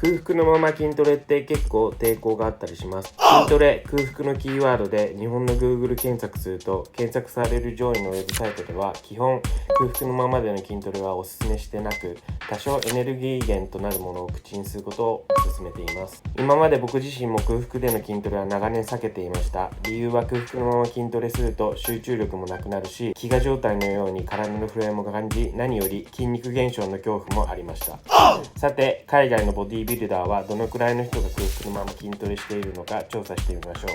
空腹のまま筋トレって結構抵抗があったりします。筋トレ、空腹のキーワードで日本の Google 検索すると検索される上位のウェブサイトでは基本空腹のままでの筋トレはおすすめしてなく、多少エネルギー源となるものを口にすることを勧めています。今まで僕自身も空腹での筋トレは長年避けていました。理由は空腹のまま筋トレすると集中力もなくなるし、飢餓状態のように体の震えも感じ、何より筋肉減少の恐怖もありました。さて、海外のボディビルダーはどのくらいの人が空腹のまま筋トレしているのか調査してみましょう。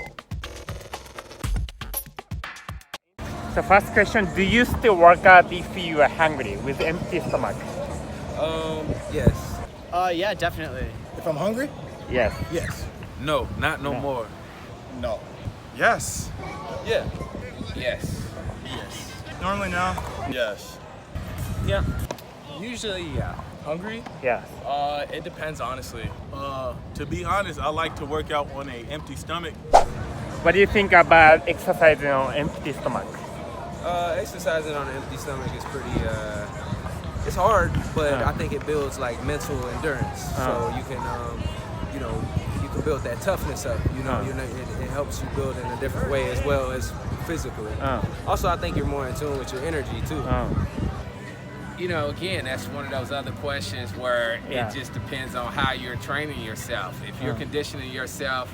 So first question, do you still work out if you are hungry with empty stomach? Yes. Yeah, definitely. If I'm hungry? Yes. Yes. No, not no more. No. Yes. Yeah. Yes. Yes. Normally no. Yes. Yeah. Usually, yeah. Hungry? Yes. It depends, honestly. To be honest, I like to work out on an empty stomach. What do you think about exercising on empty stomach? Exercising on an empty stomach is pretty, it's hard, but I think it builds like mental endurance. So you can, you can build that toughness up, it helps you build in a different way as well as physically. Also, I think you're more in tune with your energy too. Again, that's one of those other questions where it just depends on how you're training yourself. If you're conditioning yourself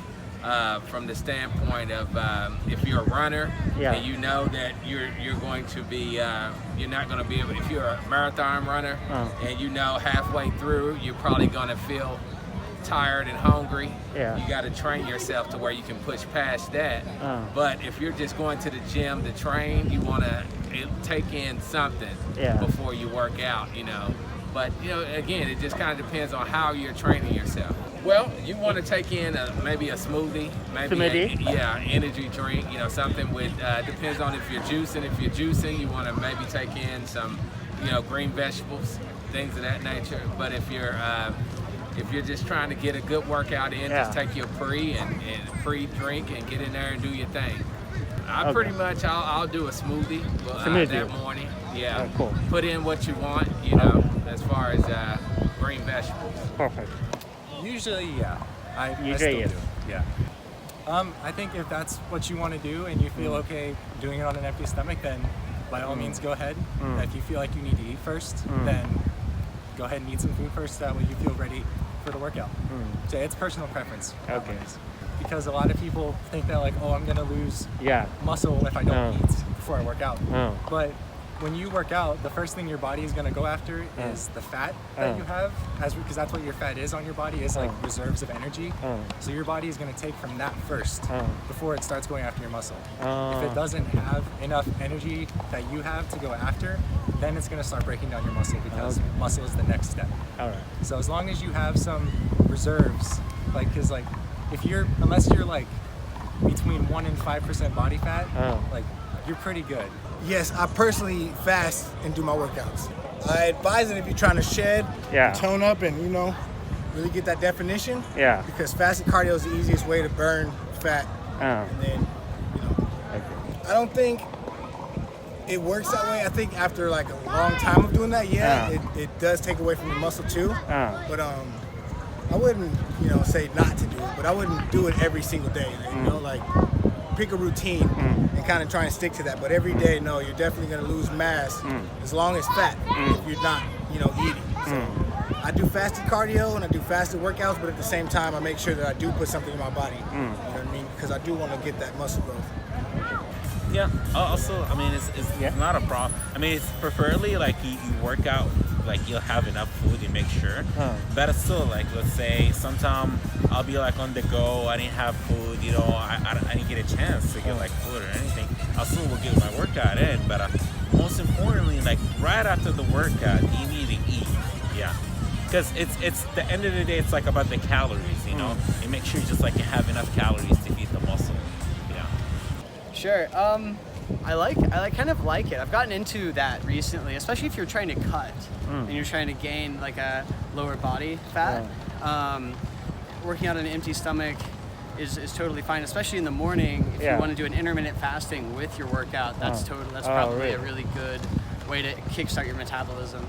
from the standpoint of if you're a runner and you know that you're going to be, you're not going to be able, if you're a marathon runner and you know halfway through you're probably going to feel tired and hungry, you got to train yourself to where you can push past that. But if you're just going to the gym to train, you want to take in something before you work out, But again, it just kind of depends on how you're training yourself. Well, you want to take in maybe a smoothie, maybe energy drink, something with depends on if you're juicing. If you're juicing, you want to maybe take in some, green vegetables, things of that nature. But if you're just trying to get a good workout in, just take your pre-drink and get in there and do your thing. Pretty much, I'll do a smoothie that morning. Yeah, cool. Put in what you want, as far as green vegetables. Perfect. Usually, yeah. I Usually, still yes. do. Yeah. I think if that's what you want to do and you feel okay doing it on an empty stomach, then by all means go ahead. If you feel like you need to eat first, then go ahead and eat some food first. That way you feel ready for the workout. So it's personal preference. Okay. Because a lot of people think that like, I'm going to lose muscle if I don't eat before I work out. But when you work out, the first thing your body is going to go after is the fat that you have, because that's what your fat is on your body, is like reserves of energy. So your body is going to take from that first before it starts going after your muscle. If it doesn't have enough energy that you have to go after, then it's going to start breaking down your muscle, because muscle is the next step. All right. So as long as you have some reserves, because unless you're like between 1% and 5% body fat, like you're pretty good. Yes, I personally fast and do my workouts. I advise it if you're trying to shed, tone up, and really get that definition. Yeah. Because fasted cardio is the easiest way to burn fat. And then, I don't think it works that way. I think after like a long time of doing that, it does take away from the muscle too. But I wouldn't, say not to do it, but I wouldn't do it every single day. Like pick a routine and kind of try and stick to that. But every day, no, you're definitely going to lose mass as long as fat if you're not, eating. So I do fasted cardio and I do fasted workouts, but at the same time, I make sure that I do put something in my body. You know what I mean? Because I do want to get that muscle growth. Yeah. Also, it's not a problem. It's preferably like you work out, like you'll have enough food to make sure. But it's still, like, let's say sometime I'll be like on the go, I didn't have food, I didn't get a chance to get like food or anything. I still will get my workout in, but most importantly, like right after the workout, you need to eat. Yeah. Because it's the end of the day, it's like about the calories, you make sure just like you have enough calories to feed the muscle. Sure. I kind of like it. I've gotten into that recently, especially if you're trying to cut and you're trying to gain like a lower body fat. Working out on an empty stomach is totally fine, especially in the morning. If you want to do an intermittent fasting with your workout, that's probably a really good way to kickstart your metabolism.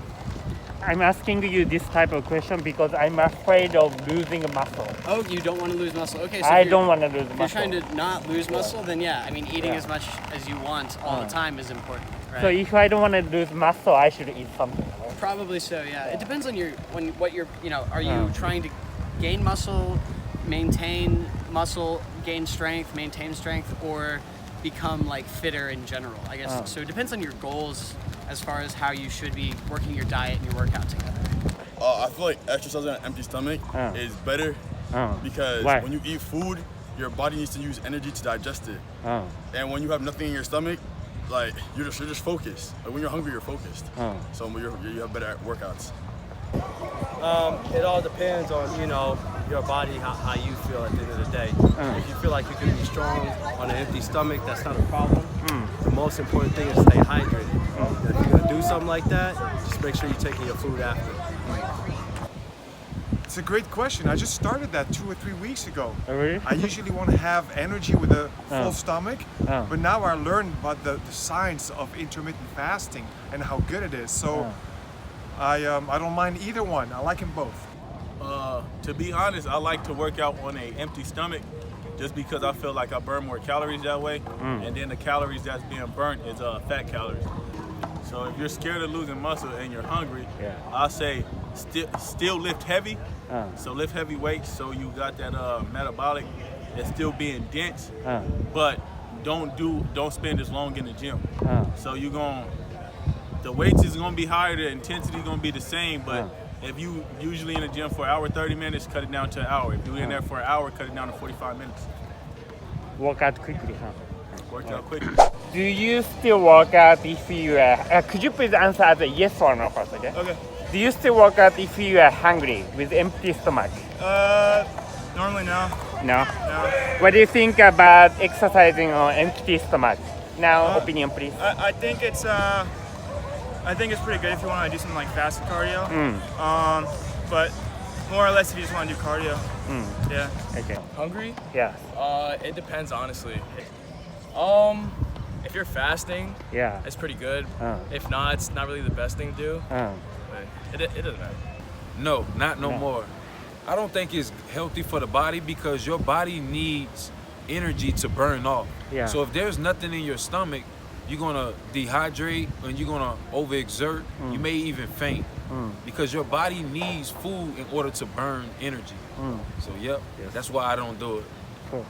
I'm asking you this type of question because I'm afraid of losing muscle. Oh, you don't want to lose muscle. Okay, so I don't want to lose if you're muscle. trying to not lose muscle, then yeah, I mean, eating Yeah. as much as you want all the time is important, right? So if I don't want to lose muscle, I should eat something. Right? Probably so, yeah. It depends on what you're, are you trying to gain muscle, maintain muscle, gain strength, maintain strength, or become like fitter in general, I guess. So it depends on your goals as far as how you should be working your diet and your workout together. I feel like exercising on an empty stomach is better because when you eat food, your body needs to use energy to digest it. And when you have nothing in your stomach, like you're just focused. Like when you're hungry, you're focused. So you have better workouts. It all depends on your body, how you feel at the end of the day. If you feel like you can be strong on an empty stomach, that's not a problem. The most important thing is stay hydrated. If you're gonna do something like that, just make sure you're taking your food after. It's a great question. I just started that 2 or 3 weeks ago. Oh, really? I usually want to have energy with a full stomach, but now I learned about the science of intermittent fasting and how good it is. So I don't mind either one. I like them both. To be honest, I like to work out on an empty stomach just because I feel like I burn more calories that way. And then the calories that's being burnt is fat calories. So if you're scared of losing muscle and you're hungry, I say still lift heavy. So lift heavy weights so you got that metabolic that's still being dense, but don't spend as long in the gym. So the weights is gonna be higher, the intensity is gonna be the same, but if you usually in the gym for an hour, 30 minutes, cut it down to an hour. If you're in there for an hour, cut it down to 45 minutes. Work out quickly, huh? Work out quickly. Do you still work out if you could you please answer as a yes or no first, okay? Okay. Do you still work out if you are hungry with empty stomach? Normally no. No? No. What do you think about exercising on empty stomach? Now, opinion please. I think it's pretty good if you want to do something like fasted cardio. But more or less if you just want to do cardio. Yeah. Okay. Hungry? Yeah. It depends, honestly. If you're fasting, it's pretty good. If not, it's not really the best thing to do. But it doesn't matter. No, not no more. I don't think it's healthy for the body because your body needs energy to burn off. So if there's nothing in your stomach, you're gonna dehydrate and you're gonna overexert. You may even faint because your body needs food in order to burn energy. So that's why I don't do it. Cool.